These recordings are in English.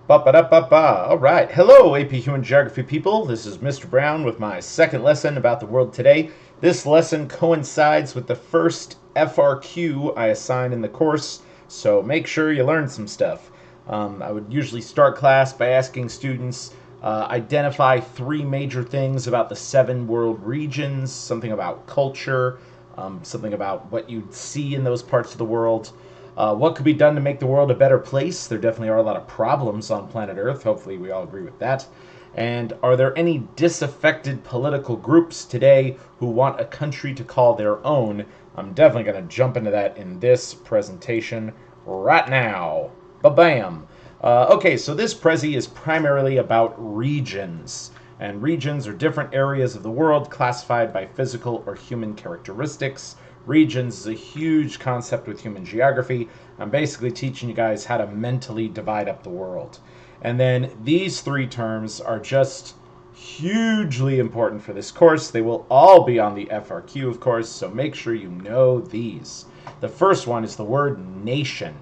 Ba-ba-da-ba-ba. All right. Hello, AP Human Geography people. This is Mr. Brown with my second lesson about the world today. This lesson coincides with the first FRQ I assign in the course, so make sure you learn some stuff. I would usually start class by asking students identify three major things about the seven world regions, something about culture, something about what you'd see in those parts of the world. What could be done to make the world a better place? There definitely are a lot of problems on planet Earth. Hopefully, we all agree with that. And are there any disaffected political groups today who want a country to call their own? I'm definitely going to jump into that in this presentation right now. Ba-bam! Okay, so this Prezi is primarily about regions. And regions are different areas of the world classified by physical or human characteristics. Regions is a huge concept with human geography. I'm basically teaching you guys how to mentally divide up the world. And then these three terms are just hugely important for this course. They will all be on the FRQ, of course, so make sure you know these. The first one is the word nation.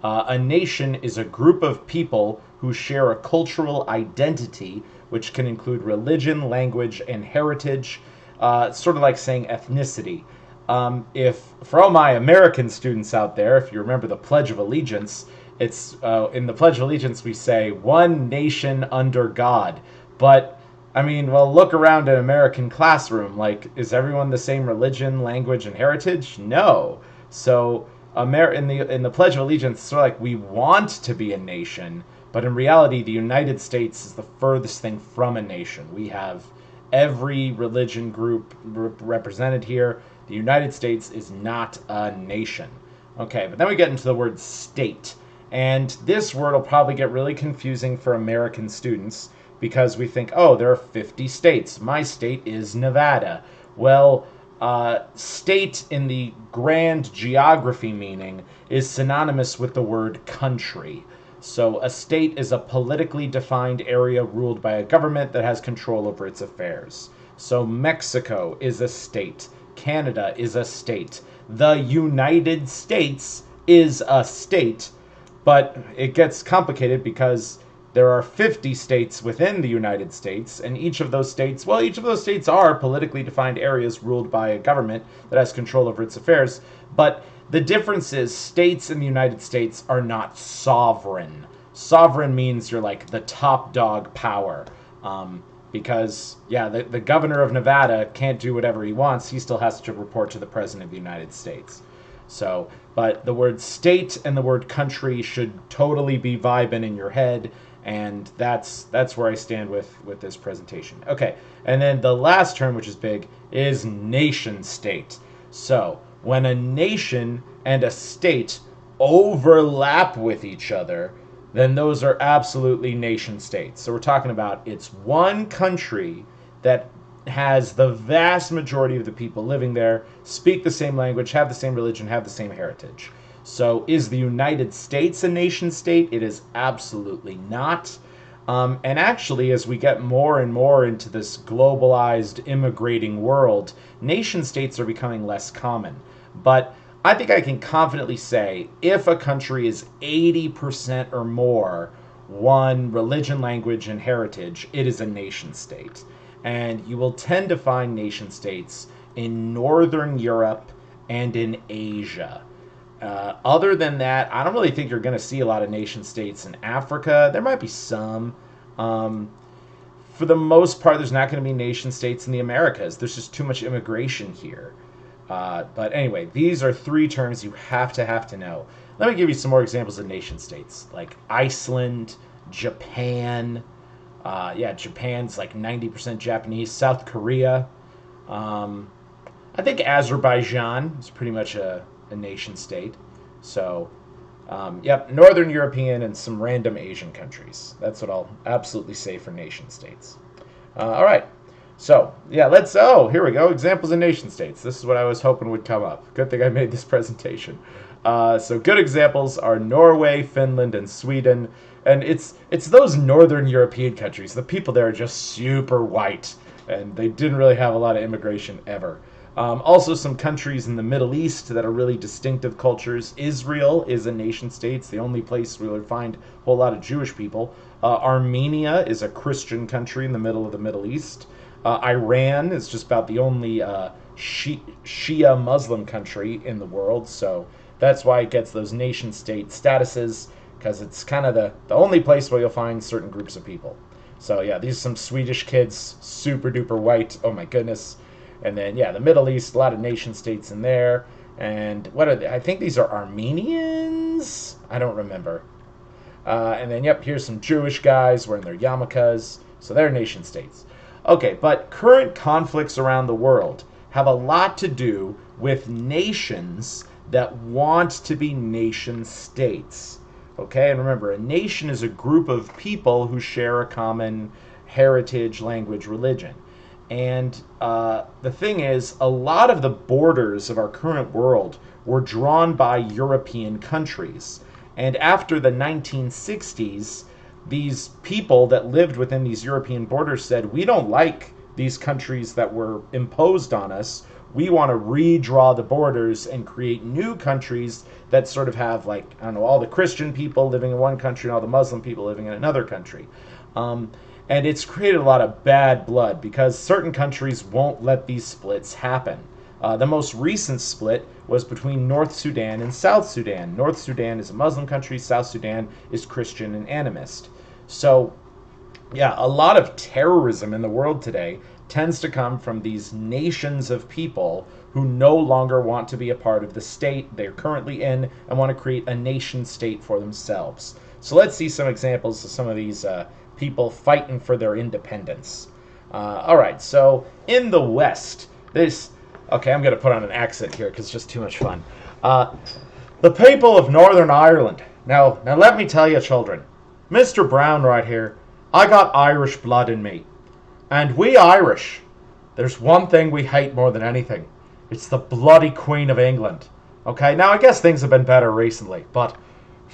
A nation is a group of people who share a cultural identity, which can include religion, language, and heritage. It's sort of like saying ethnicity. If for all my American students out there, if you remember the Pledge of Allegiance, it's in the Pledge of Allegiance we say one nation under God. But I mean, well, look around an American classroom. Like, is everyone the same religion, language, and heritage? No. So in the Pledge of Allegiance, it's sort of like we want to be a nation, but in reality, the United States is the furthest thing from a nation. We have every religion group represented here. The United States is not a nation. Okay, but then we get into the word state. And this word will probably get really confusing for American students because we think, oh, there are 50 states. My state is Nevada. Well, state in the grand geography meaning is synonymous with the word country. So a state is a politically defined area ruled by a government that has control over its affairs. So Mexico is a state. Canada is a state. The United States is a state, but it gets complicated because there are 50 states within the United States, and each of those states are politically defined areas ruled by a government that has control over its affairs, but the difference is states in the United States are not sovereign. Sovereign means you're like the top dog power. Because, yeah, the governor of Nevada can't do whatever he wants. He still has to report to the president of the United States. So, but the word state and the word country should totally be vibing in your head, and that's where I stand with this presentation. Okay, and then the last term, which is big, is nation state. So, when a nation and a state overlap with each other, then those are absolutely nation states. So we're talking about it's one country that has the vast majority of the people living there, speak the same language, have the same religion, have the same heritage. So is the United States a nation state? It is absolutely not. And actually, as we get more and more into this globalized immigrating world, nation states are becoming less common. But I think I can confidently say if a country is 80% or more one religion, language, and heritage, it is a nation state. And you will tend to find nation states in Northern Europe and in Asia. Other than that, I don't really think you're going to see a lot of nation states in Africa. There might be some. For the most part, there's not going to be nation states in the Americas. There's just too much immigration here. But anyway, these are three terms you have to know. Let me give you some more examples of nation states, like Iceland, Japan. Japan's like 90% Japanese. South Korea. I think Azerbaijan is pretty much a nation state. So, Northern European and some random Asian countries. That's what I'll absolutely say for nation states. All right. So, here we go. Examples of nation states. This is what I was hoping would come up. Good thing I made this presentation. So good examples are Norway, Finland, and Sweden. And it's those Northern European countries. The people there are just super white, and they didn't really have a lot of immigration ever. Also, some countries in the Middle East that are really distinctive cultures. Israel is a nation state. It's the only place we would find a whole lot of Jewish people. Armenia is a Christian country in the middle of the Middle East. Iran is just about the only Shia Muslim country in the world. So that's why it gets those nation state statuses, because it's kind of the only place where you'll find certain groups of people. So yeah, these are some Swedish kids, super duper white. Oh my goodness. And then, yeah, the Middle East, a lot of nation states in there. And what are they? I think these are Armenians? I don't remember. And then, yep, here's some Jewish guys wearing their yarmulkes. So they're nation states. Okay, but current conflicts around the world have a lot to do with nations that want to be nation states. Okay, and remember, a nation is a group of people who share a common heritage, language, religion. And the thing is, a lot of the borders of our current world were drawn by European countries. And after the 1960s, these people that lived within these European borders said, we don't like these countries that were imposed on us. We want to redraw the borders and create new countries that sort of have, like, I don't know, all the Christian people living in one country and all the Muslim people living in another country. And it's created a lot of bad blood because certain countries won't let these splits happen. The most recent split was between North Sudan and South Sudan. North Sudan is a Muslim country, South Sudan is Christian and animist. So, yeah, a lot of terrorism in the world today tends to come from these nations of people who no longer want to be a part of the state they're currently in and want to create a nation state for themselves. So let's see some examples of some of these people fighting for their independence. All right, so in the West, okay, I'm going to put on an accent here because it's just too much fun. The people of Northern Ireland. Now let me tell you, children, Mr. Brown right here, I got Irish blood in me. And we Irish, there's one thing we hate more than anything. It's the bloody Queen of England. Okay, now I guess things have been better recently, but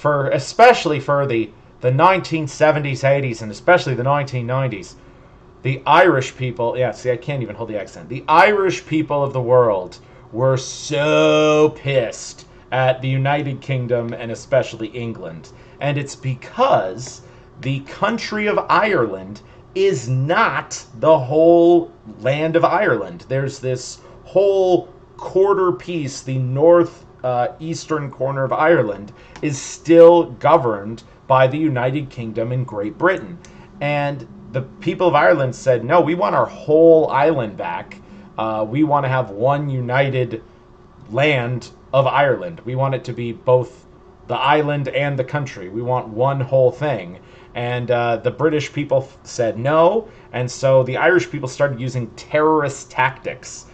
especially for the 1970s, 80s, and especially the 1990s, the Irish people, yeah, see, I can't even hold the accent. The Irish people of the world were so pissed at the United Kingdom and especially England. And it's because the country of Ireland is not the whole land of Ireland. There's this whole quarter piece, the north eastern corner of Ireland, is still governed by the United Kingdom and Great Britain. And the people of Ireland said, no, we want our whole island back. We want to have one united land of Ireland. We want it to be both the island and the country. We want one whole thing. And the British people said no, and so the Irish people started using terrorist tactics.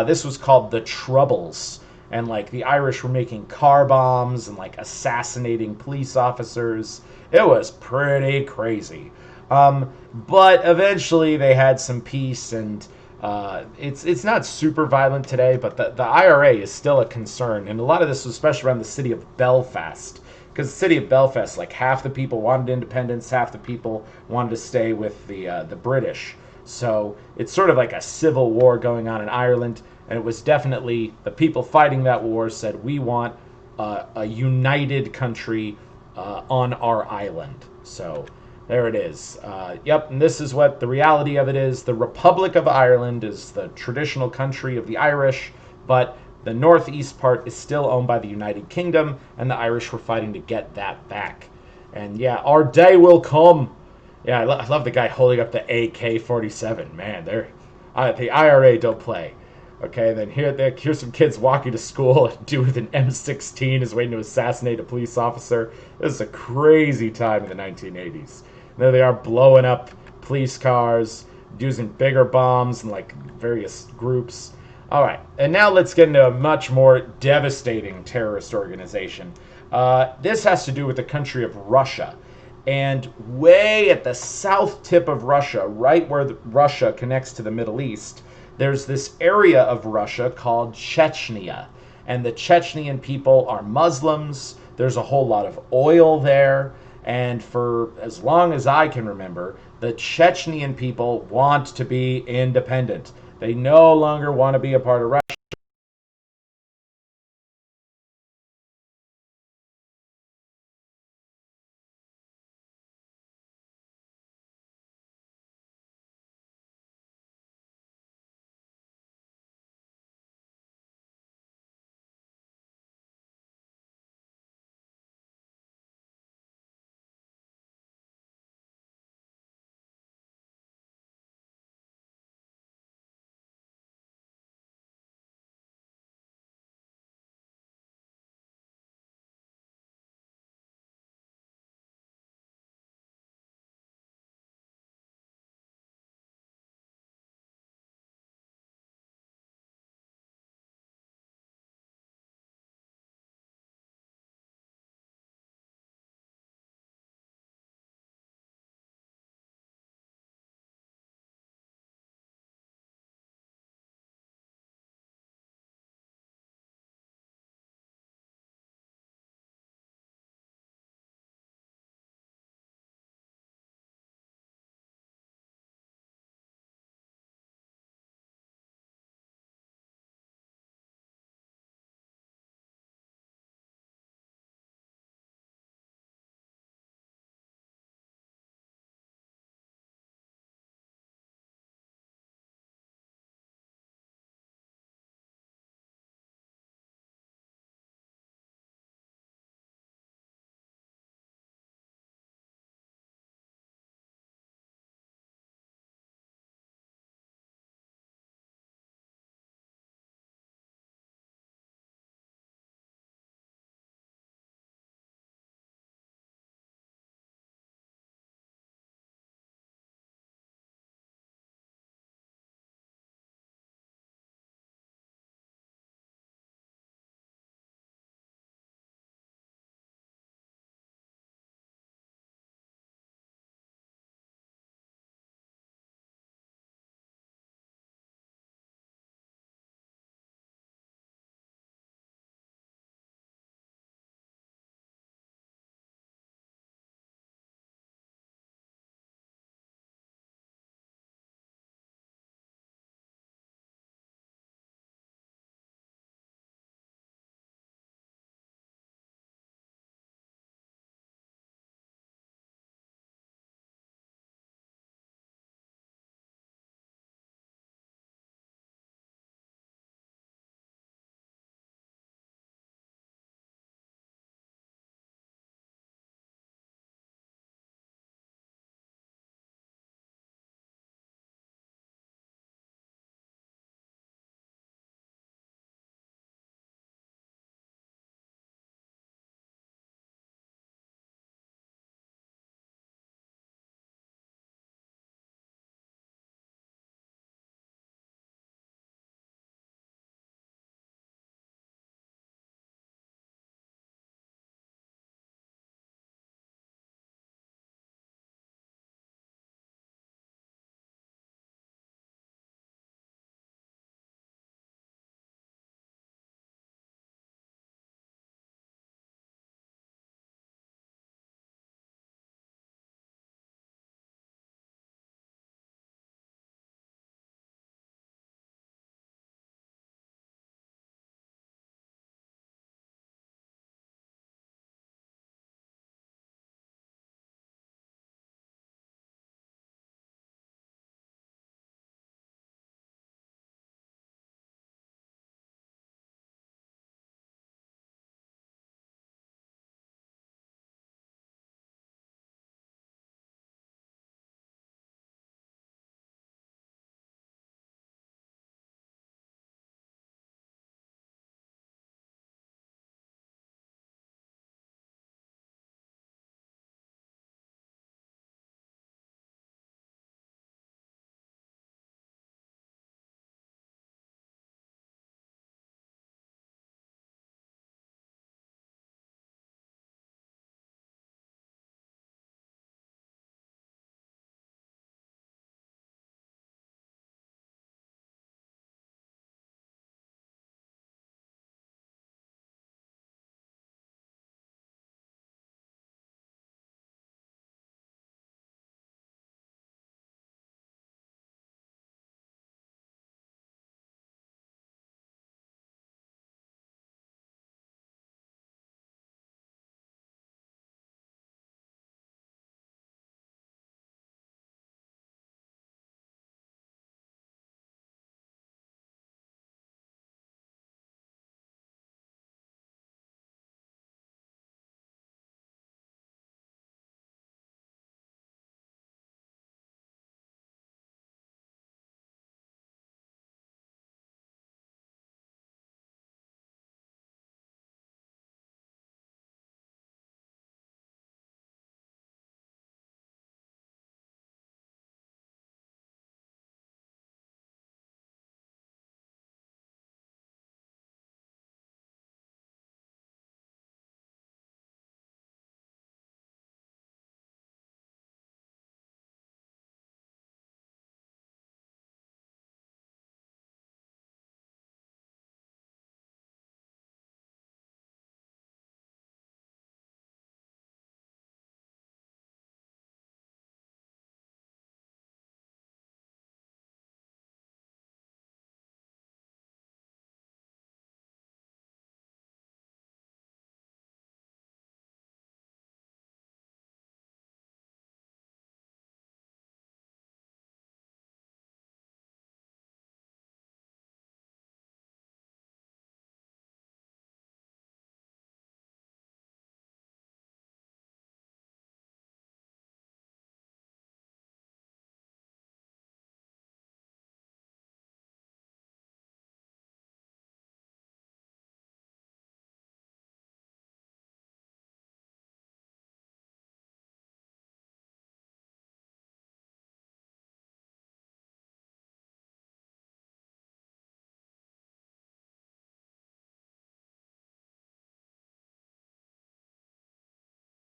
This was called the Troubles, and like the Irish were making car bombs and like assassinating police officers. It was pretty crazy. But eventually they had some peace, and it's not super violent today, but the IRA is still a concern, and a lot of this was especially around the city of Belfast. Because the city of Belfast, like half the people wanted independence, half the people wanted to stay with the British. So it's sort of like a civil war going on in Ireland, and it was definitely the people fighting that war said, we want a united country on our island. So there it is. Yep, and this is what the reality of it is. The Republic of Ireland is the traditional country of the Irish, but the northeast part is still owned by the United Kingdom, and the Irish were fighting to get that back. And yeah, our day will come. Yeah, I love the guy holding up the AK-47. Man, the IRA don't play. Okay, then here's some kids walking to school. A dude with an M16 is waiting to assassinate a police officer. This is a crazy time in the 1980s. And there they are blowing up police cars, using bigger bombs and like various groups. All right, and now let's get into a much more devastating terrorist organization. This has to do with the country of Russia. And way at the south tip of Russia, right where Russia connects to the Middle East, there's this area of Russia called Chechnya. And the Chechnyan people are Muslims. There's a whole lot of oil there. And for as long as I can remember, the Chechnyan people want to be independent. They no longer want to be a part of Russia.